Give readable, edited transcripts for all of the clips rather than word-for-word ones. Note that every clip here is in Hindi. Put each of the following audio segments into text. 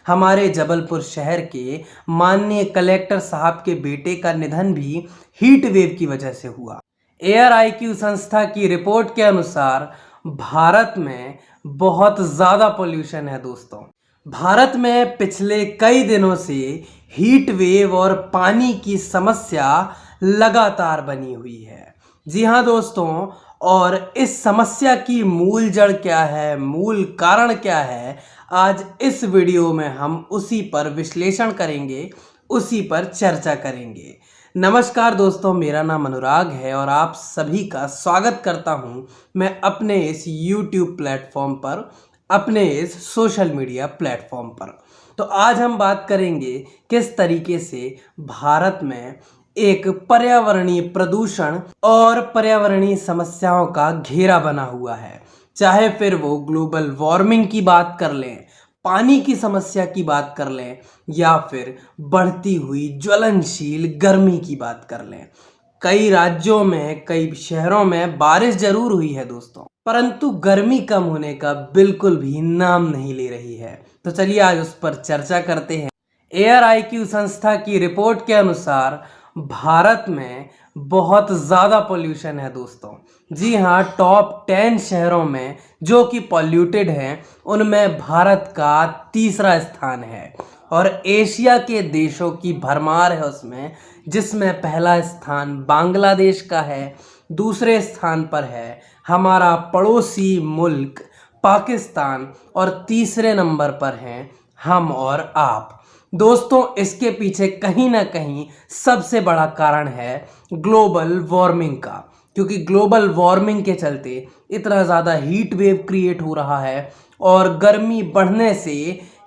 हमारे जबलपुर शहर के माननीय कलेक्टर साहब के बेटे का निधन भी हीट वेव की वजह से हुआ। एयर आईक्यू संस्था की रिपोर्ट के अनुसार भारत में बहुत ज़्यादा पोल्यूशन है दोस्तों। भारत में पिछले कई दिनों से हीट वेव और पानी की समस्या लगातार बनी हुई है। जी हाँ दोस्तों, और इस समस्या की मूल जड़ क्या है, मूल कारण क्या है, आज इस वीडियो में हम उसी पर विश्लेषण करेंगे, उसी पर चर्चा करेंगे। नमस्कार दोस्तों, मेरा नाम अनुराग है और आप सभी का स्वागत करता हूं मैं अपने इस YouTube प्लेटफॉर्म पर, अपने इस सोशल मीडिया प्लेटफॉर्म पर। तो आज हम बात करेंगे किस तरीके से भारत में एक पर्यावरणीय प्रदूषण और पर्यावरणीय समस्याओं का घेरा बना हुआ है। चाहे फिर वो ग्लोबल वार्मिंग की बात कर लें, पानी की समस्या की बात कर लें, या फिर बढ़ती हुई ज्वलनशील गर्मी की बात कर लें। कई राज्यों में, कई शहरों में बारिश जरूर हुई है दोस्तों, परंतु गर्मी कम होने का बिल्कुल भी नाम नहीं ले रही है। तो चलिए आज उस पर चर्चा करते हैं। एयर आईक्यू संस्था की रिपोर्ट के अनुसार भारत में बहुत ज़्यादा पोल्यूशन है दोस्तों। जी हाँ, टॉप 10 शहरों में जो कि पॉल्यूटेड हैं, उनमें भारत का तीसरा स्थान है और एशिया के देशों की भरमार है उसमें, जिसमें पहला स्थान बांग्लादेश का है, दूसरे स्थान पर है हमारा पड़ोसी मुल्क पाकिस्तान और तीसरे नंबर पर हैं हम और आप। दोस्तों, इसके पीछे कहीं ना कहीं सबसे बड़ा कारण है ग्लोबल वार्मिंग का, क्योंकि ग्लोबल वार्मिंग के चलते इतना ज़्यादा हीट वेव क्रिएट हो रहा है और गर्मी बढ़ने से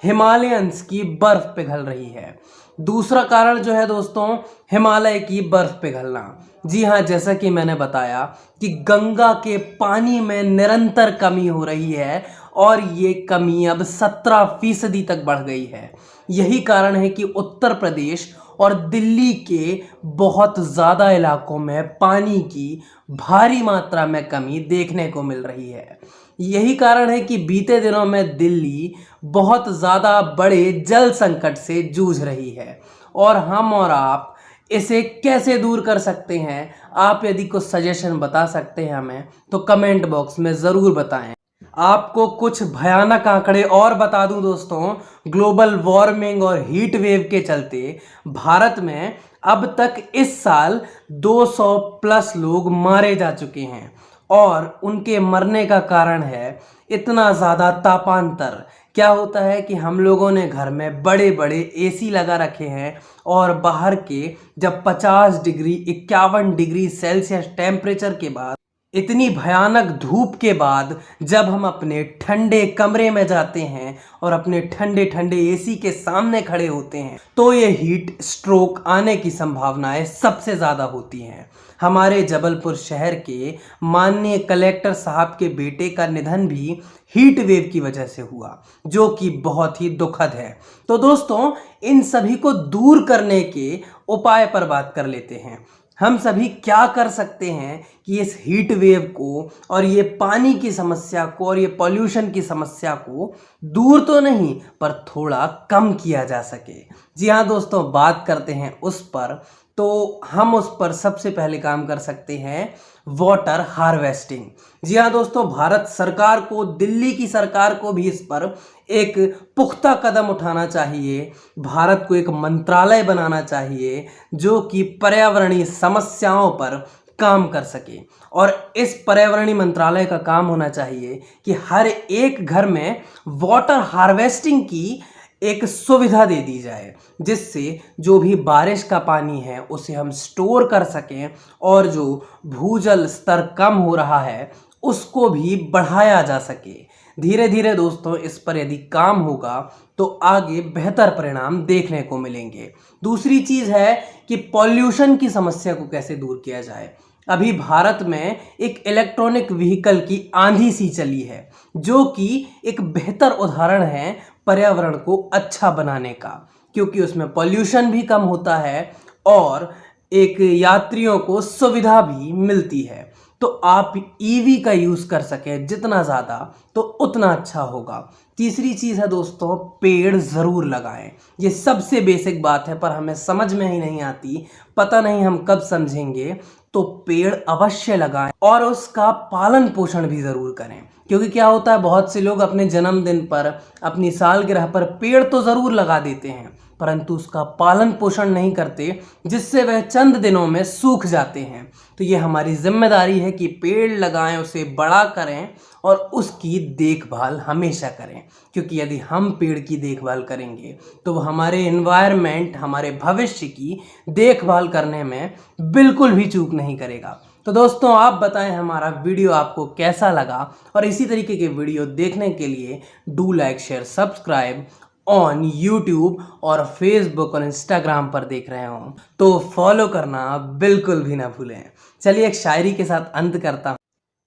हिमालयंस की बर्फ़ पिघल रही है। दूसरा कारण जो है दोस्तों, हिमालय की बर्फ़ पिघलना। जी हाँ, जैसा कि मैंने बताया कि गंगा के पानी में निरंतर कमी हो रही है और ये कमी अब 17% तक बढ़ गई है। यही कारण है कि उत्तर प्रदेश और दिल्ली के बहुत ज़्यादा इलाकों में पानी की भारी मात्रा में कमी देखने को मिल रही है। यही कारण है कि बीते दिनों में दिल्ली बहुत ज़्यादा बड़े जल संकट से जूझ रही है और हम और आप इसे कैसे दूर कर सकते हैं। आप यदि कुछ सजेशन बता सकते हैं हमें तो कमेंट बॉक्स में ज़रूर बताएं। आपको कुछ भयानक आंकड़े और बता दूं दोस्तों, ग्लोबल वार्मिंग और हीट वेव के चलते भारत में अब तक इस साल 200 प्लस लोग मारे जा चुके हैं और उनके मरने का कारण है इतना ज़्यादा तापांतर। क्या होता है कि हम लोगों ने घर में बड़े बड़े एसी लगा रखे हैं और बाहर के जब 50 डिग्री 51 डिग्री सेल्सियस टेम्परेचर के बाद, इतनी भयानक धूप के बाद जब हम अपने ठंडे कमरे में जाते हैं और अपने ठंडे ठंडे एसी के सामने खड़े होते हैं, तो ये हीट स्ट्रोक आने की संभावनाएं सबसे ज़्यादा होती हैं। हमारे जबलपुर शहर के माननीय कलेक्टर साहब के बेटे का निधन भी हीट वेव की वजह से हुआ, जो कि बहुत ही दुखद है। तो दोस्तों, इन सभी को दूर करने के उपाय पर बात कर लेते हैं। हम सभी क्या कर सकते हैं कि इस हीट वेव को और ये पानी की समस्या को और ये पॉल्यूशन की समस्या को दूर तो नहीं पर थोड़ा कम किया जा सके। जी हाँ दोस्तों, बात करते हैं उस पर। तो हम उस पर सबसे पहले काम कर सकते हैं वाटर हार्वेस्टिंग। जी हाँ दोस्तों, भारत सरकार को, दिल्ली की सरकार को भी इस पर एक पुख्ता कदम उठाना चाहिए। भारत को एक मंत्रालय बनाना चाहिए जो कि पर्यावरणीय समस्याओं पर काम कर सके और इस पर्यावरणीय मंत्रालय का काम होना चाहिए कि हर एक घर में वाटर हार्वेस्टिंग की एक सुविधा दे दी जाए, जिससे जो भी बारिश का पानी है उसे हम स्टोर कर सकें और जो भूजल स्तर कम हो रहा है उसको भी बढ़ाया जा सके। धीरे धीरे दोस्तों इस पर यदि काम होगा तो आगे बेहतर परिणाम देखने को मिलेंगे। दूसरी चीज़ है कि पॉल्यूशन की समस्या को कैसे दूर किया जाए। अभी भारत में एक इलेक्ट्रॉनिक व्हीकल की आंधी सी चली है, जो कि एक बेहतर उदाहरण है पर्यावरण को अच्छा बनाने का, क्योंकि उसमें पॉल्यूशन भी कम होता है और एक यात्रियों को सुविधा भी मिलती है। तो आप ईवी का यूज़ कर सकें जितना ज़्यादा तो उतना अच्छा होगा। तीसरी चीज़ है दोस्तों, पेड़ ज़रूर लगाएं। ये सबसे बेसिक बात है पर हमें समझ में ही नहीं आती, पता नहीं हम कब समझेंगे। तो पेड़ अवश्य लगाएं और उसका पालन पोषण भी ज़रूर करें, क्योंकि क्या होता है बहुत से लोग अपने जन्मदिन पर, अपनी सालगिरह पर पेड़ तो ज़रूर लगा देते हैं परंतु उसका पालन पोषण नहीं करते, जिससे वह चंद दिनों में सूख जाते हैं। तो ये हमारी जिम्मेदारी है कि पेड़ लगाएं, उसे बड़ा करें और उसकी देखभाल हमेशा करें, क्योंकि यदि हम पेड़ की देखभाल करेंगे तो वो हमारे एनवायरनमेंट, हमारे भविष्य की देखभाल करने में बिल्कुल भी चूक नहीं करेगा। तो दोस्तों आप बताएं हमारा वीडियो आपको कैसा लगा, और इसी तरीके के वीडियो देखने के लिए do like share subscribe on YouTube और फेसबुक और इंस्टाग्राम पर देख रहे हो तो फॉलो करना बिल्कुल भी ना भूलें। चलिए एक शायरी के साथ अंत करता हूँ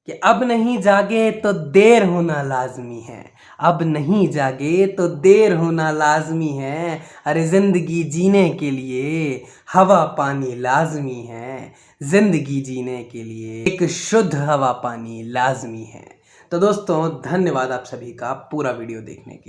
कि अब नहीं जागे तो देर होना लाजमी है, अब नहीं जागे तो देर होना लाजमी है। अरे जिंदगी जीने के लिए हवा पानी लाजमी है, जिंदगी जीने के लिए एक शुद्ध हवा पानी लाजमी है। तो दोस्तों धन्यवाद आप सभी का पूरा वीडियो देखने के लिए।